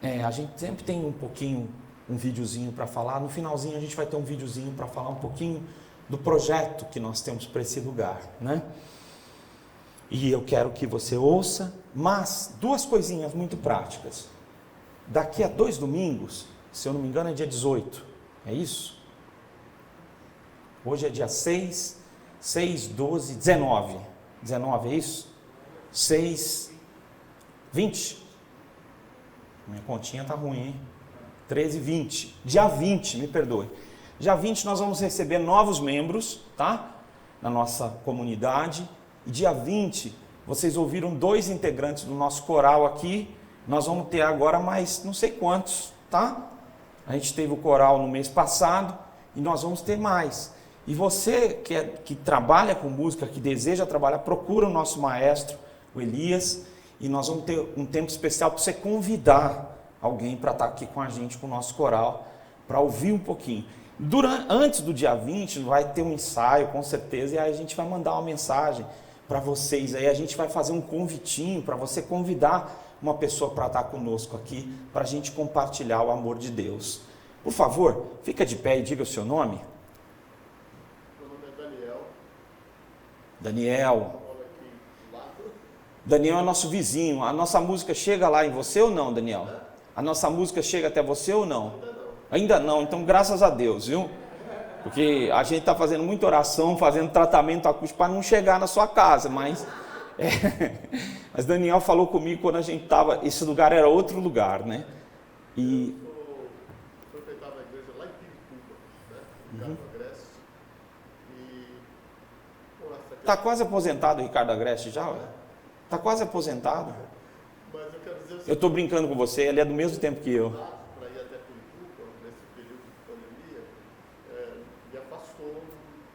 a gente sempre tem um videozinho para falar. No finalzinho a gente vai ter um videozinho para falar um pouquinho do projeto que nós temos para esse lugar, né? E eu quero que você ouça, mas 2 coisinhas muito práticas. Daqui a 2 domingos, se eu não me engano é dia 18, é isso? Hoje é dia 6, 12, 19, é isso? 6, 20. Minha continha está ruim, hein? 13, 20. Dia 20, me perdoe. Dia 20 nós vamos receber novos membros, tá? Na nossa comunidade. E dia 20, vocês ouviram 2 integrantes do nosso coral aqui. Nós vamos ter agora mais não sei quantos, tá? A gente teve o coral no mês passado e nós vamos ter mais. E você que trabalha com música, que deseja trabalhar, procura o nosso maestro, o Elias. E nós vamos ter um tempo especial para você convidar alguém para estar aqui com a gente, com o nosso coral, para ouvir um pouquinho. Antes do dia 20, vai ter um ensaio, com certeza, e aí a gente vai mandar uma mensagem para vocês. Aí a gente vai fazer um convitinho para você convidar uma pessoa para estar conosco aqui, para a gente compartilhar o amor de Deus. Por favor, fica de pé e diga o seu nome. Meu nome é Daniel. Daniel. Daniel é nosso vizinho. A nossa música chega lá em você ou não, Daniel? A nossa música chega até você ou não? Ainda não. Então graças a Deus, viu? Porque a gente está fazendo muita oração, fazendo tratamento acústico para não chegar na sua casa, mas Daniel falou comigo quando a gente estava, esse lugar era outro lugar, né? E eu frequentava a igreja lá em Pirituba, né? Ricardo Agreste. Está quase aposentado o Ricardo Agreste já? Está quase aposentado. Mas eu quero dizer o seguinte, Eu estou brincando com você, ele é do mesmo tempo que eu. para ir até Pirituba, nesse período de pandemia, me afastou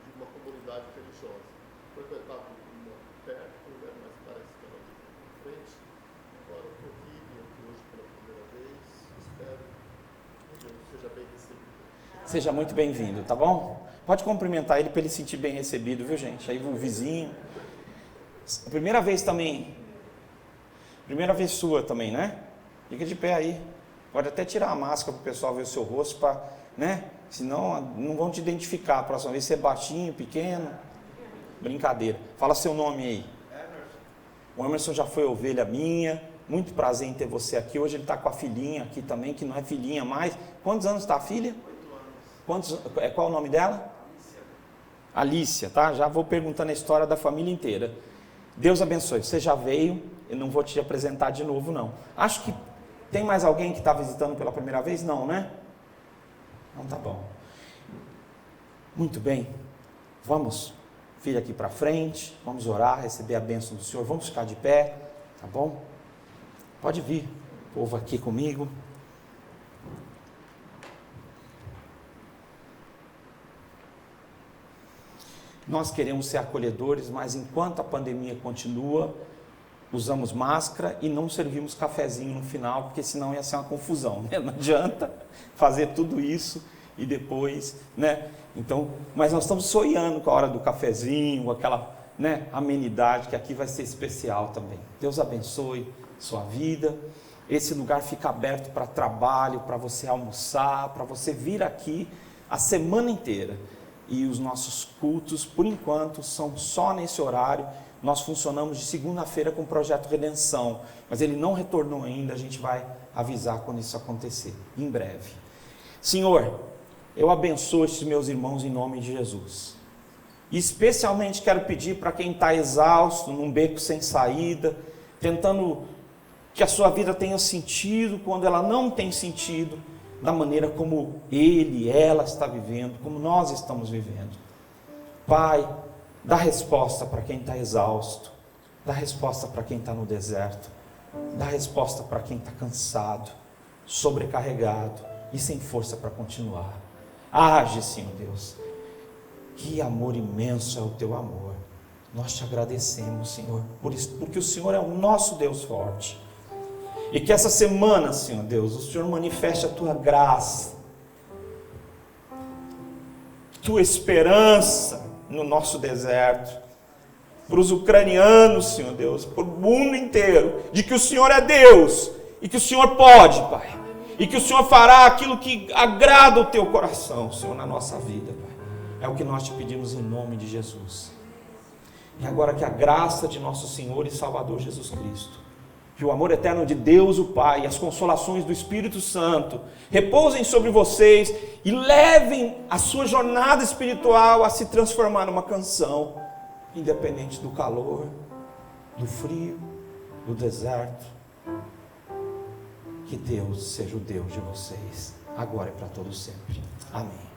de uma comunidade religiosa. Frequentava uma perto, né, mas parece que ela ali na frente. Agora eu estou aqui, vim aqui hoje pela primeira vez, espero que Deus seja bem recebido. Seja muito bem-vindo, tá bom? Pode cumprimentar ele para ele se sentir bem recebido, viu, gente? Aí o vizinho. Primeira vez também. Primeira vez sua também, né? Fica de pé aí. Pode até tirar a máscara para o pessoal ver o seu rosto, né? Senão não vão te identificar. A próxima vez você é baixinho, pequeno. Brincadeira. Fala seu nome aí. O Emerson já foi ovelha minha. Muito prazer em ter você aqui. Hoje ele está com a filhinha aqui também, que não é filhinha mais. Quantos anos está a filha? 8 anos. Qual o nome dela? Alícia, tá? Já vou perguntando a história da família inteira. Deus abençoe. Você já veio, eu não vou te apresentar de novo, não. Acho que tem mais alguém que está visitando pela primeira vez? Não, né? Não, tá bom. Muito bem. Vamos, filho, aqui para frente. Vamos orar, receber a bênção do Senhor. Vamos ficar de pé, tá bom? Pode vir, povo aqui comigo. Nós queremos ser acolhedores, mas enquanto a pandemia continua, usamos máscara e não servimos cafezinho no final, porque senão ia ser uma confusão, né? Não adianta fazer tudo isso e depois, né? Então, mas nós estamos sonhando com a hora do cafezinho, aquela, né, amenidade, que aqui vai ser especial também. Deus abençoe sua vida. Esse lugar fica aberto para trabalho, para você almoçar, para você vir aqui a semana inteira. E os nossos cultos, por enquanto, são só nesse horário. Nós funcionamos de segunda-feira com o Projeto Redenção, mas ele não retornou ainda, a gente vai avisar quando isso acontecer, em breve. Senhor, eu abençoo estes meus irmãos em nome de Jesus. E especialmente quero pedir para quem está exausto, num beco sem saída, tentando que a sua vida tenha sentido quando ela não tem sentido, da maneira como ele, ela está vivendo, como nós estamos vivendo. Pai, dá resposta para quem está exausto, dá resposta para quem está no deserto, dá resposta para quem está cansado, sobrecarregado e sem força para continuar. Age, Senhor Deus. Que amor imenso é o teu amor. Nós te agradecemos, Senhor, por isso, porque o Senhor é o nosso Deus forte. E que essa semana, Senhor Deus, o Senhor manifeste a tua graça, tua esperança no nosso deserto, para os ucranianos, Senhor Deus, para o mundo inteiro, de que o Senhor é Deus, e que o Senhor pode, Pai, e que o Senhor fará aquilo que agrada o teu coração, Senhor, na nossa vida, Pai. É o que nós te pedimos em nome de Jesus. E agora que a graça de nosso Senhor e Salvador Jesus Cristo, que o amor eterno de Deus o Pai e as consolações do Espírito Santo repousem sobre vocês e levem a sua jornada espiritual a se transformar numa canção, independente do calor, do frio, do deserto. Que Deus seja o Deus de vocês, agora e para todos sempre. Amém.